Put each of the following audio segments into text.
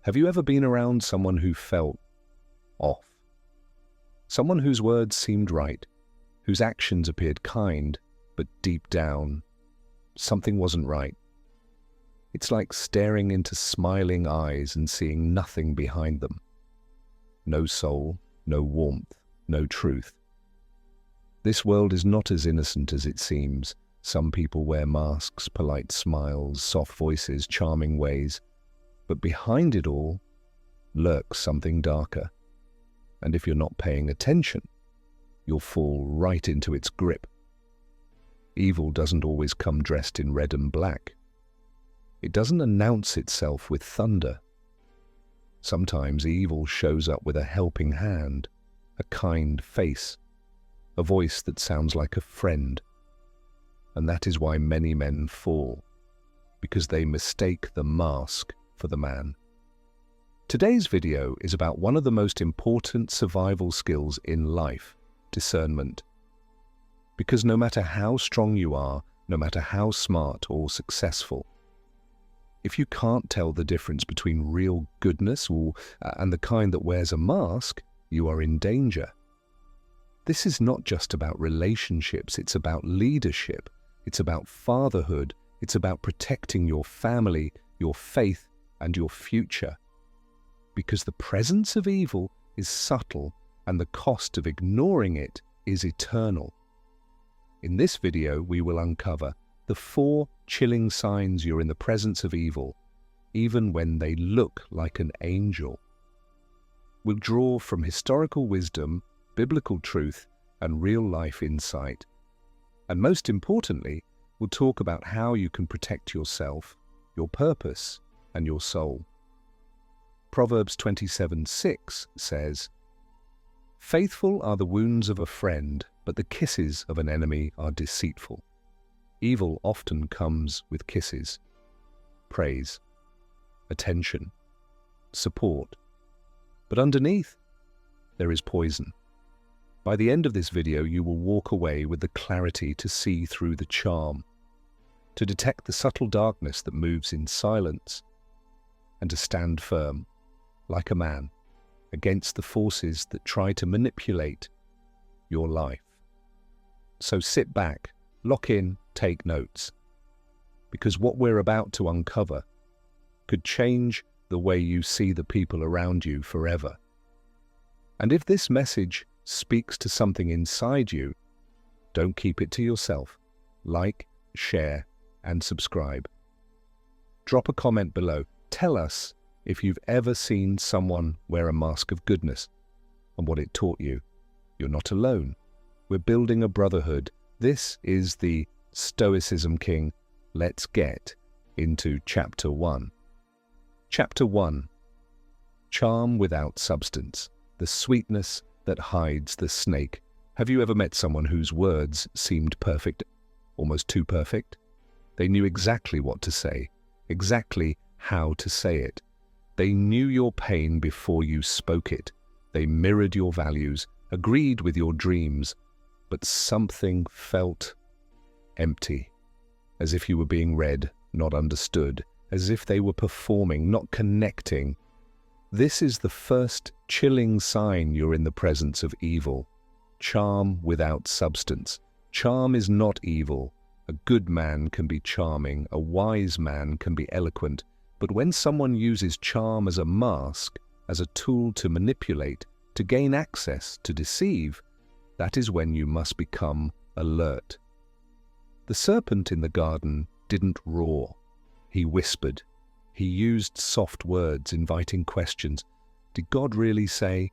Have you ever been around someone who felt off? Someone whose words seemed right, whose actions appeared kind, but deep down, something wasn't right. It's like staring into smiling eyes and seeing nothing behind them. No soul, no warmth, no truth. This world is not as innocent as it seems. Some people wear masks, polite smiles, soft voices, charming ways. But behind it all lurks something darker. And if you're not paying attention, you'll fall right into its grip. Evil doesn't always come dressed in red and black. It doesn't announce itself with thunder. Sometimes evil shows up with a helping hand, a kind face, a voice that sounds like a friend. And that is why many men fall, because they mistake the mask for the man. Today's video is about one of the most important survival skills in life, discernment. Because no matter how strong you are, no matter how smart or successful, if you can't tell the difference between real goodness and the kind that wears a mask, you are in danger. This is not just about relationships, it's about leadership, it's about fatherhood, it's about protecting your family, your faith, and your future. Because the presence of evil is subtle and the cost of ignoring it is eternal. In this video, we will uncover the 4 chilling signs you're in the presence of evil, even when they look like an angel. We'll draw from historical wisdom, biblical truth, and real-life insight. And most importantly, we'll talk about how you can protect yourself, your purpose, and your soul. Proverbs 27:6 says, "Faithful are the wounds of a friend, but the kisses of an enemy are deceitful." Evil often comes with kisses, praise, attention, support. But underneath, there is poison. By the end of this video, you will walk away with the clarity to see through the charm, to detect the subtle darkness that moves in silence, and to stand firm, like a man, against the forces that try to manipulate your life. So sit back, lock in, take notes, because what we're about to uncover could change the way you see the people around you forever. And if this message speaks to something inside you, don't keep it to yourself. Like, share, and subscribe. Drop a comment below. Tell us if you've ever seen someone wear a mask of goodness and what it taught you. You're not alone. We're building a brotherhood. This is the Stoicism King. Let's get into Chapter 1. Chapter 1. Charm without substance. The sweetness that hides the snake. Have you ever met someone whose words seemed perfect, almost too perfect? They knew exactly what to say, exactly how to say it. They knew your pain before you spoke it. They mirrored your values, agreed with your dreams, but something felt empty, as if you were being read, not understood, as if they were performing, not connecting. This is the first chilling sign you're in the presence of evil. Charm without substance. Charm is not evil. A good man can be charming, a wise man can be eloquent, but when someone uses charm as a mask, as a tool to manipulate, to gain access, to deceive, that is when you must become alert. The serpent in the garden didn't roar. He whispered. He used soft words, inviting questions. Did God really say?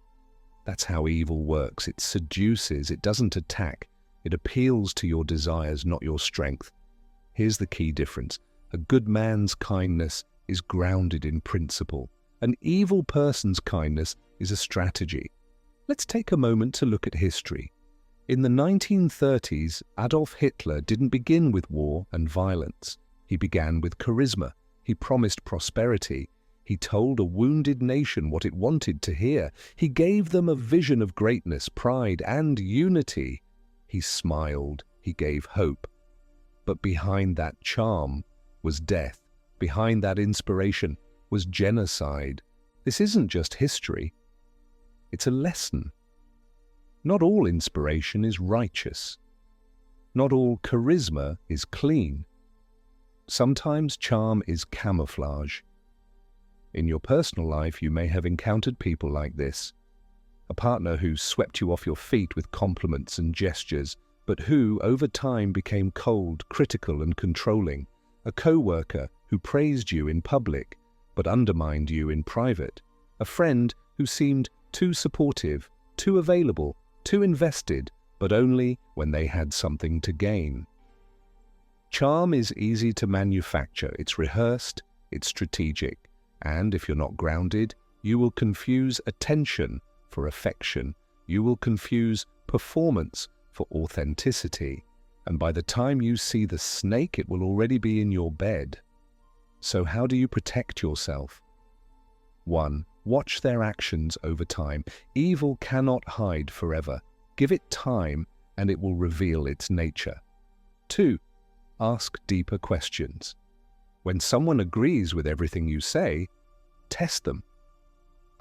That's how evil works. It seduces, it doesn't attack. It appeals to your desires, not your strength. Here's the key difference. A good man's kindness is grounded in principle. An evil person's kindness is a strategy. Let's take a moment to look at history. In the 1930s, Adolf Hitler didn't begin with war and violence. He began with charisma. He promised prosperity. He told a wounded nation what it wanted to hear. He gave them a vision of greatness, pride, and unity. He smiled. He gave hope. But behind that charm was death. Behind that inspiration was genocide. This isn't just history, it's a lesson. Not all inspiration is righteous. Not all charisma is clean. Sometimes charm is camouflage. In your personal life, you may have encountered people like this. A partner who swept you off your feet with compliments and gestures, but who, over time, became cold, critical, and controlling. A co-worker who praised you in public, but undermined you in private. A friend who seemed too supportive, too available, too invested, but only when they had something to gain. Charm is easy to manufacture. It's rehearsed, it's strategic, and if you're not grounded, you will confuse attention for affection. You will confuse performance for authenticity, and by the time you see the snake, it will already be in your bed. So how do you protect yourself? 1. Watch their actions over time. Evil cannot hide forever. Give it time, and it will reveal its nature. 2. Ask deeper questions. When someone agrees with everything you say, test them.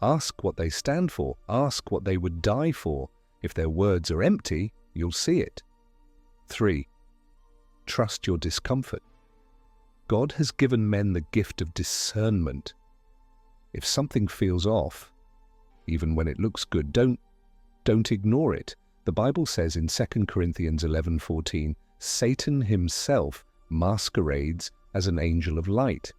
Ask what they stand for. Ask what they would die for. If their words are empty, you'll see it. 3. Trust your discomfort. God has given men the gift of discernment. If something feels off, even when it looks good, don't ignore it. The Bible says in 2 Corinthians 11:14, Satan himself masquerades as an angel of light.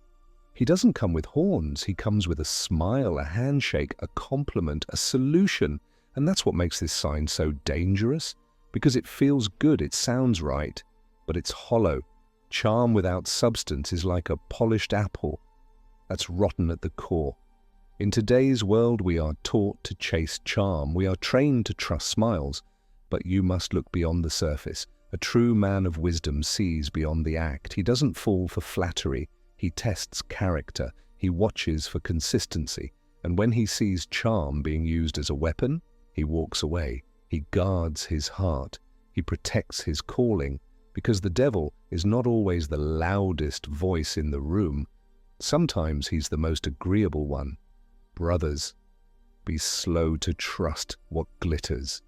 He doesn't come with horns. He comes with a smile, a handshake, a compliment, a solution. And that's what makes this sign so dangerous, because it feels good, it sounds right, but it's hollow. Charm without substance is like a polished apple that's rotten at the core. In today's world, we are taught to chase charm. We are trained to trust smiles, but you must look beyond the surface. A true man of wisdom sees beyond the act. He doesn't fall for flattery. He tests character. He watches for consistency. And when he sees charm being used as a weapon, he walks away. He guards his heart. He protects his calling, because the devil is not always the loudest voice in the room. Sometimes he's the most agreeable one. Brothers, be slow to trust what glitters.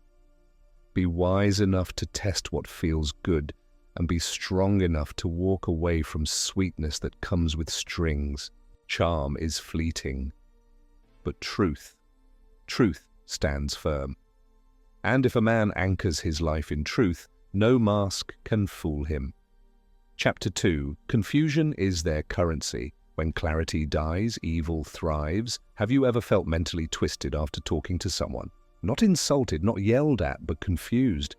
Be wise enough to test what feels good, and be strong enough to walk away from sweetness that comes with strings. Charm is fleeting, but truth stands firm. And if a man anchors his life in truth, no mask can fool him. Chapter 2. Confusion is their currency. When clarity dies, evil thrives. Have you ever felt mentally twisted after talking to someone? Not insulted, not yelled at, but confused.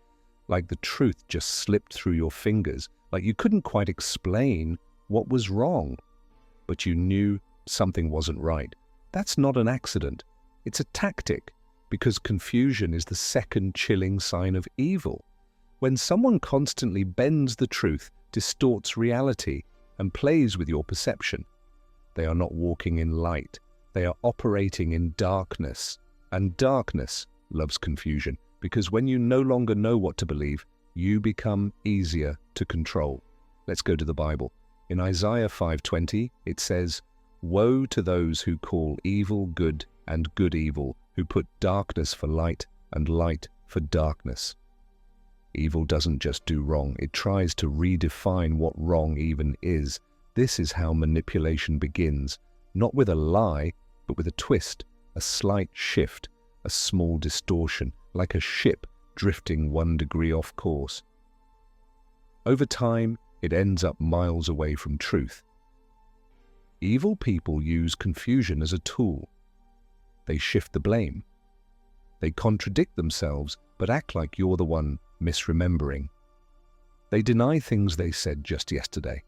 Like the truth just slipped through your fingers. Like you couldn't quite explain what was wrong, but you knew something wasn't right. That's not an accident. It's a tactic, because confusion is the second chilling sign of evil. When someone constantly bends the truth, distorts reality, and plays with your perception, they are not walking in light. They are operating in darkness. And darkness loves confusion, because when you no longer know what to believe, you become easier to control. Let's go to the Bible. In Isaiah 5:20, it says, "Woe to those who call evil good and good evil, who put darkness for light and light for darkness." Evil doesn't just do wrong, it tries to redefine what wrong even is. This is how manipulation begins, not with a lie, but with a twist, a slight shift, a small distortion, like a ship drifting 1 degree off course. Over time, it ends up miles away from truth. Evil people use confusion as a tool. They shift the blame. They contradict themselves, but act like you're the one misremembering. They deny things they said just yesterday.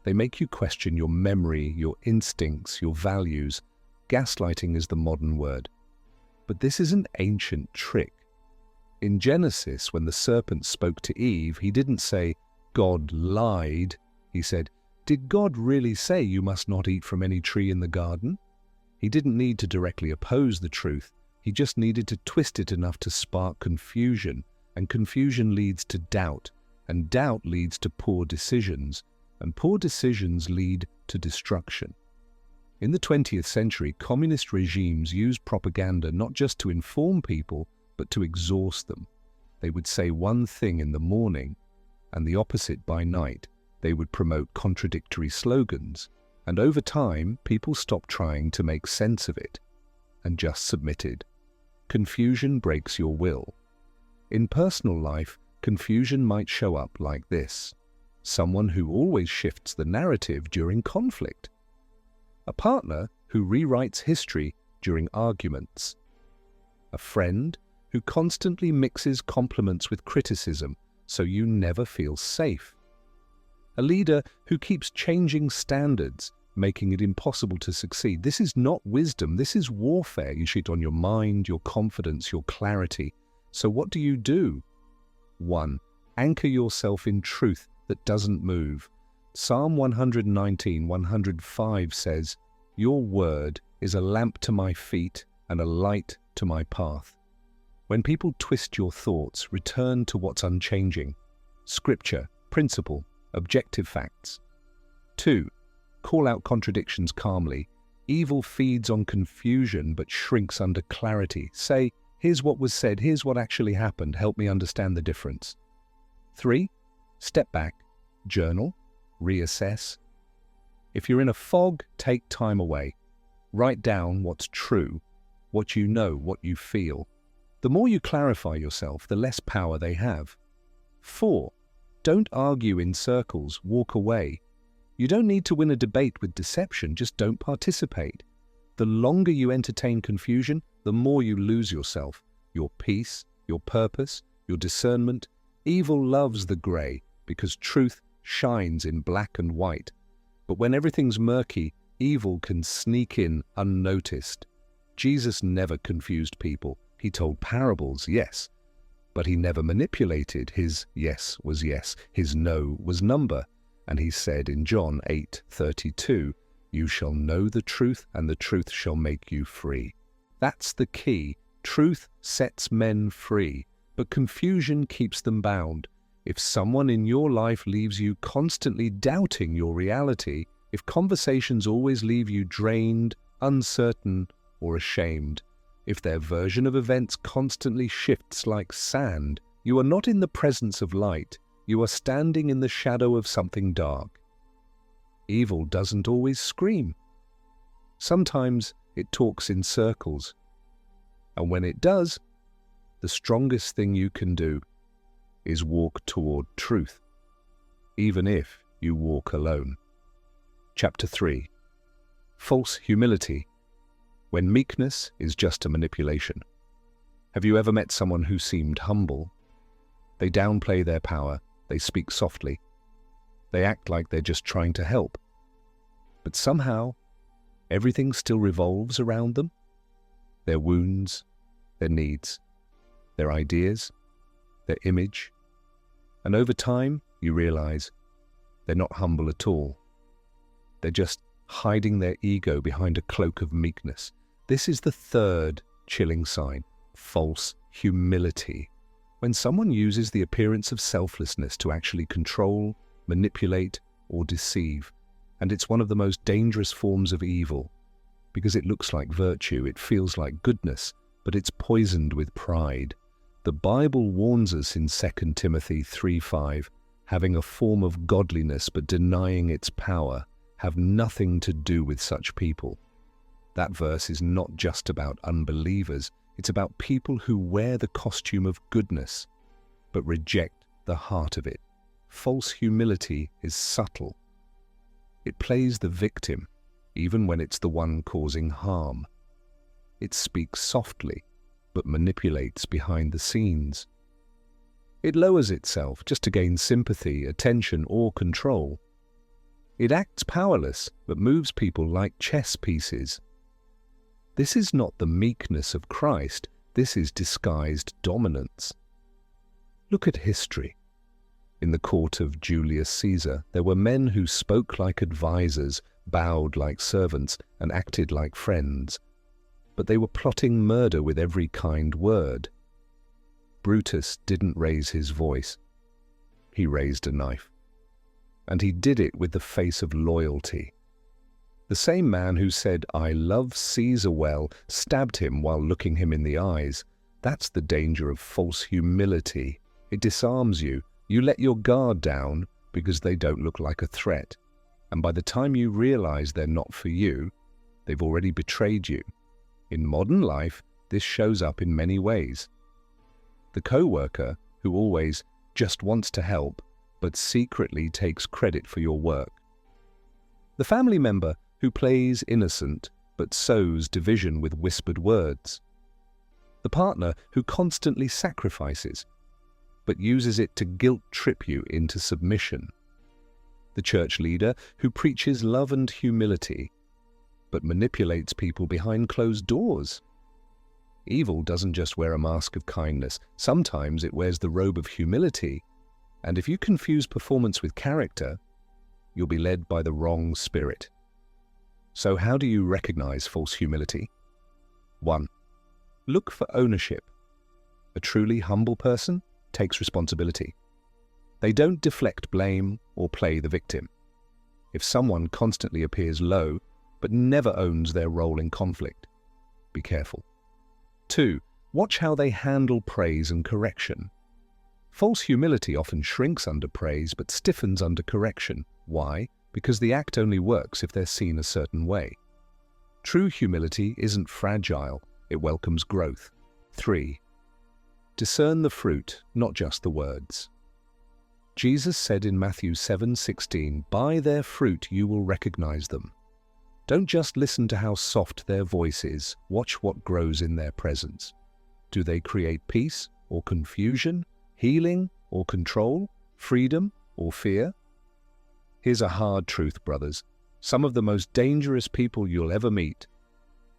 They make you question your memory, your instincts, your values. Gaslighting is the modern word. But this is an ancient trick. In Genesis, when the serpent spoke to Eve, he didn't say, "God lied." He said, "Did God really say you must not eat from any tree in the garden?" He didn't need to directly oppose the truth. He just needed to twist it enough to spark confusion. And confusion leads to doubt. And doubt leads to poor decisions. And poor decisions lead to destruction. In the 20th century, communist regimes used propaganda not just to inform people, but to exhaust them. They would say one thing in the morning and the opposite by night. They would promote contradictory slogans, and over time, people stopped trying to make sense of it and just submitted. Confusion breaks your will. In personal life, confusion might show up like this: someone who always shifts the narrative during conflict, a partner who rewrites history during arguments, a friend who constantly mixes compliments with criticism so you never feel safe, a leader who keeps changing standards, making it impossible to succeed. This is not wisdom, this is warfare. You cheat on your mind, your confidence, your clarity. So what do? 1. Anchor yourself in truth that doesn't move. Psalm 119:105 says, "Your word is a lamp to my feet and a light to my path." When people twist your thoughts, return to what's unchanging: scripture, principle, objective facts. 2. Call out contradictions calmly. Evil feeds on confusion but shrinks under clarity. Say, "Here's what was said, here's what actually happened, help me understand the difference." 3. Step back, journal, reassess. If you're in a fog, take time away. Write down what's true, what you know, what you feel. The more you clarify yourself, the less power they have. 4. Don't argue in circles, walk away. You don't need to win a debate with deception, just don't participate. The longer you entertain confusion, the more you lose yourself, your peace, your purpose, your discernment. Evil loves the grey because truth shines in black and white. But when everything's murky, evil can sneak in unnoticed. Jesus never confused people. He told parables, yes, but he never manipulated. His yes was yes, his no was number. And he said in John 8:32, "You shall know the truth, and the truth shall make you free." That's the key. Truth sets men free, but confusion keeps them bound. If someone in your life leaves you constantly doubting your reality, if conversations always leave you drained, uncertain, or ashamed, if their version of events constantly shifts like sand, you are not in the presence of light. You are standing in the shadow of something dark. Evil doesn't always scream. Sometimes it talks in circles. And when it does, the strongest thing you can do is walk toward truth, even if you walk alone. Chapter 3. False humility, when meekness is just a manipulation. Have you ever met someone who seemed humble? They downplay their power, they speak softly, they act like they're just trying to help. But somehow, everything still revolves around them. Their wounds, their needs, their ideas, their image. And over time, you realize they're not humble at all. They're just hiding their ego behind a cloak of meekness. This is the third chilling sign: false humility. When someone uses the appearance of selflessness to actually control, manipulate, or deceive. And it's one of the most dangerous forms of evil, because it looks like virtue, it feels like goodness, but it's poisoned with pride. The Bible warns us in 2 Timothy 3:5, having a form of godliness but denying its power, have nothing to do with such people. That verse is not just about unbelievers, it's about people who wear the costume of goodness, but reject the heart of it. False humility is subtle. It plays the victim, even when it's the one causing harm. It speaks softly, but manipulates behind the scenes. It lowers itself just to gain sympathy, attention, or control. It acts powerless, but moves people like chess pieces. This is not the meekness of Christ, this is disguised dominance. Look at history. In the court of Julius Caesar, there were men who spoke like advisors, bowed like servants, and acted like friends. But they were plotting murder with every kind word. Brutus didn't raise his voice. He raised a knife. And he did it with the face of loyalty. The same man who said, "I love Caesar well," stabbed him while looking him in the eyes. That's the danger of false humility. It disarms you. You let your guard down because they don't look like a threat. And by the time you realize they're not for you, they've already betrayed you. In modern life, this shows up in many ways. The co-worker who always just wants to help, but secretly takes credit for your work. The family member who plays innocent, but sows division with whispered words. The partner who constantly sacrifices, but uses it to guilt-trip you into submission. The church leader who preaches love and humility, but manipulates people behind closed doors. Evil doesn't just wear a mask of kindness. Sometimes it wears the robe of humility. And if you confuse performance with character, you'll be led by the wrong spirit. So how do you recognize false humility? 1. Look for ownership. A truly humble person takes responsibility. They don't deflect blame or play the victim. If someone constantly appears low, but never owns their role in conflict, be careful. 2. Watch how they handle praise and correction. False humility often shrinks under praise but stiffens under correction. Why? Because the act only works if they're seen a certain way. True humility isn't fragile, it welcomes growth. 3. Discern the fruit, not just the words. Jesus said in Matthew 7:16, "By their fruit you will recognize them." Don't just listen to how soft their voice is, watch what grows in their presence. Do they create peace or confusion, healing or control, freedom or fear? Here's a hard truth, brothers. Some of the most dangerous people you'll ever meet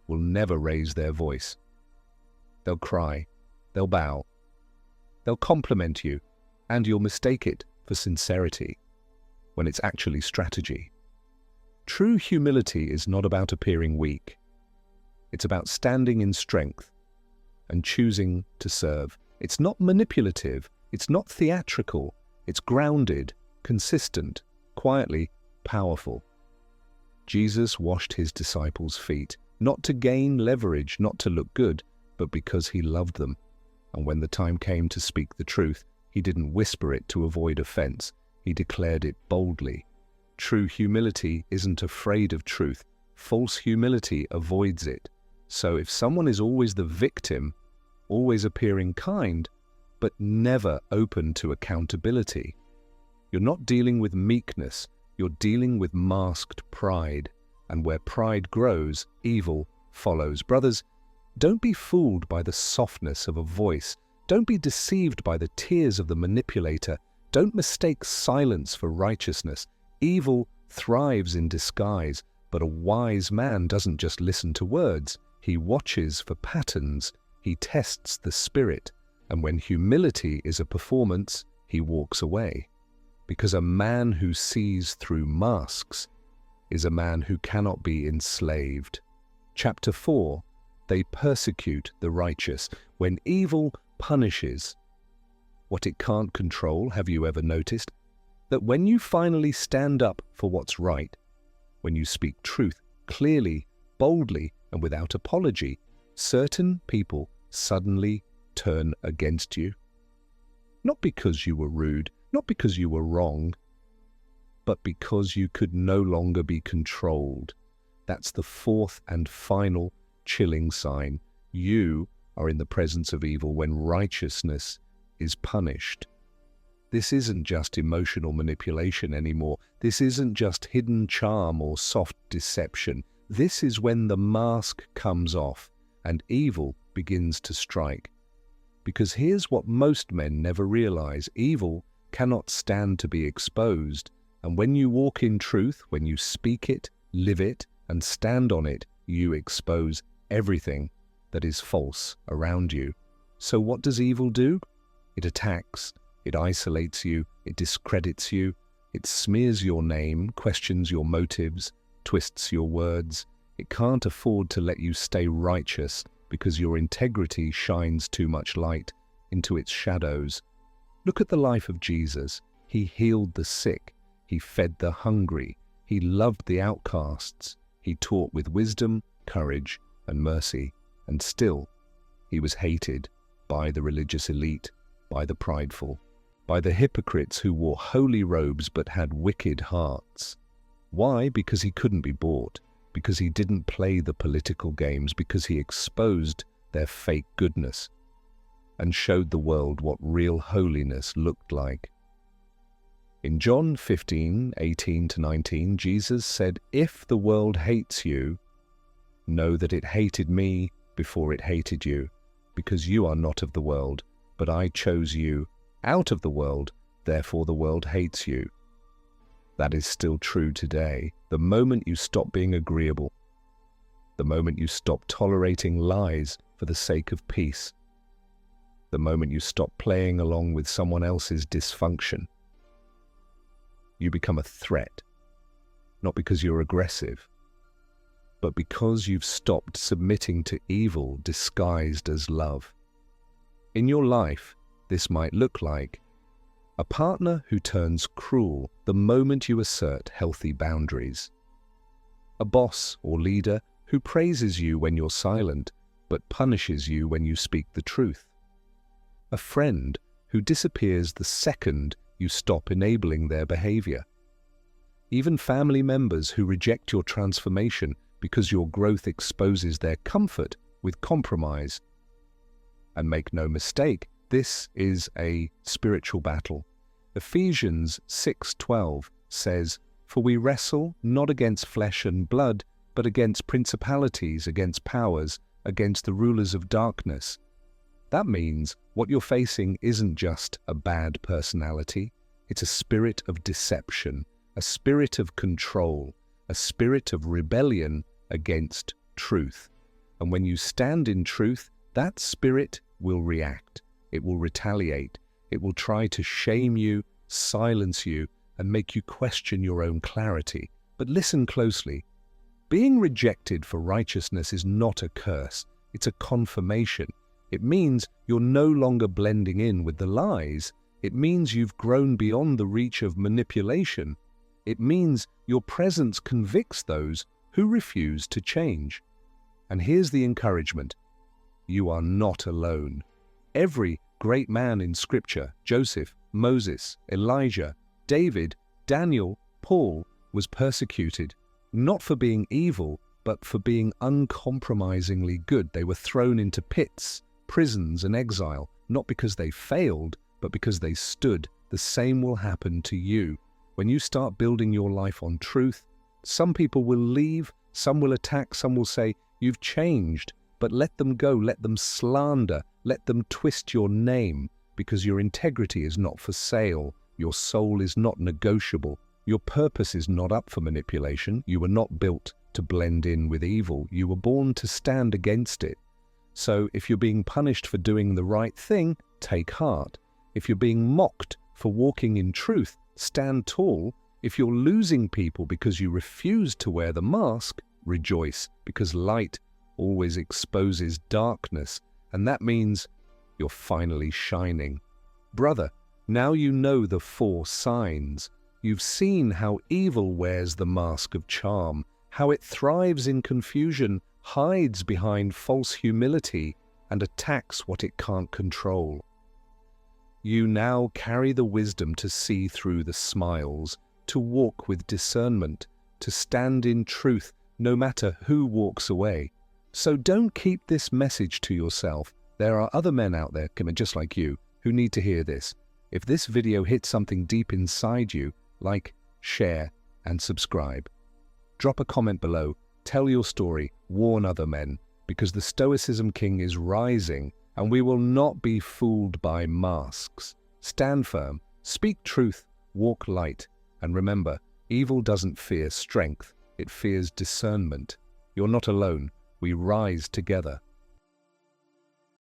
will never raise their voice. They'll cry, they'll bow, they'll compliment you, and you'll mistake it for sincerity when it's actually strategy. True humility is not about appearing weak. It's about standing in strength and choosing to serve. It's not manipulative. It's not theatrical. It's grounded, consistent, quietly powerful. Jesus washed his disciples' feet, not to gain leverage, not to look good, but because he loved them. And when the time came to speak the truth, he didn't whisper it to avoid offense. He declared it boldly. True humility isn't afraid of truth. False humility avoids it. So if someone is always the victim, always appearing kind, but never open to accountability, you're not dealing with meekness, you're dealing with masked pride. And where pride grows, evil follows. Brothers, don't be fooled by the softness of a voice. Don't be deceived by the tears of the manipulator. Don't mistake silence for righteousness. Evil thrives in disguise, but a wise man doesn't just listen to words. He watches for patterns. He tests the spirit. And when humility is a performance, he walks away. Because a man who sees through masks is a man who cannot be enslaved. Chapter 4. They persecute the righteous. When evil punishes what it can't control, have you ever noticed that when you finally stand up for what's right, when you speak truth clearly, boldly, and without apology, certain people suddenly turn against you? Not because you were rude, not because you were wrong, but because you could no longer be controlled. That's the fourth and final chilling sign. You are in the presence of evil when righteousness is punished. This isn't just emotional manipulation anymore. This isn't just hidden charm or soft deception. This is when the mask comes off and evil begins to strike. Because here's what most men never realize. Evil cannot stand to be exposed. And when you walk in truth, when you speak it, live it, and stand on it, you expose everything that is false around you. So what does evil do? It attacks, it isolates you, it discredits you, it smears your name, questions your motives, twists your words. It can't afford to let you stay righteous because your integrity shines too much light into its shadows. Look at the life of Jesus. He healed the sick, he fed the hungry, he loved the outcasts, He taught with wisdom, courage, and mercy, and still he was hated by the religious elite, by the prideful, by the hypocrites who wore holy robes but had wicked hearts. Why? Because he couldn't be bought, because he didn't play the political games, because he exposed their fake goodness and showed the world what real holiness looked like. In John 15:18-19, Jesus said, "If the world hates you, know that it hated me before it hated you, because you are not of the world, but I chose you out of the world, therefore the world hates you." That is still true today. The moment you stop being agreeable, the moment you stop tolerating lies for the sake of peace, the moment you stop playing along with someone else's dysfunction, you become a threat, not because you're aggressive, but because you've stopped submitting to evil disguised as love. In your life, this might look like a partner who turns cruel the moment you assert healthy boundaries, a boss or leader who praises you when you're silent but punishes you when you speak the truth, a friend who disappears the second you stop enabling their behavior, even family members who reject your transformation because your growth exposes their comfort with compromise. And make no mistake, this is a spiritual battle. Ephesians 6:12 says, "For we wrestle not against flesh and blood, but against principalities, against powers, against the rulers of darkness." That means what you're facing isn't just a bad personality, it's a spirit of deception, a spirit of control, a spirit of rebellion against truth. And when you stand in truth, that spirit will react, it will retaliate, it will try to shame you, silence you, and make you question your own clarity. But listen closely. Being rejected for righteousness is not a curse, it's a confirmation. It means you're no longer blending in with the lies. It means you've grown beyond the reach of manipulation. It means your presence convicts those who refuse to change. And here's the encouragement. You are not alone. Every great man in Scripture, Joseph, Moses, Elijah, David, Daniel, Paul, was persecuted, not for being evil, but for being uncompromisingly good. They were thrown into pits, prisons, and exile, not because they failed, but because they stood. The same will happen to you. When you start building your life on truth, some people will leave, some will attack, some will say, "You've changed," but let them go, let them slander, let them twist your name, because your integrity is not for sale, your soul is not negotiable, your purpose is not up for manipulation. You were not built to blend in with evil, you were born to stand against it. So if you're being punished for doing the right thing, take heart. If you're being mocked for walking in truth, stand tall. If you're losing people because you refuse to wear the mask, rejoice, because light always exposes darkness, and that means you're finally shining. Brother, now you know the 4 signs. You've seen how evil wears the mask of charm, how it thrives in confusion, hides behind false humility, and attacks what it can't control. You now carry the wisdom to see through the smiles, to walk with discernment, to stand in truth no matter who walks away. So don't keep this message to yourself. There are other men out there, just like you, who need to hear this. If this video hits something deep inside you, like, share, and subscribe. Drop a comment below, tell your story, warn other men, because the Stoicism King is rising, and we will not be fooled by masks. Stand firm, speak truth, walk light, and remember, evil doesn't fear strength, it fears discernment. You're not alone, we rise together.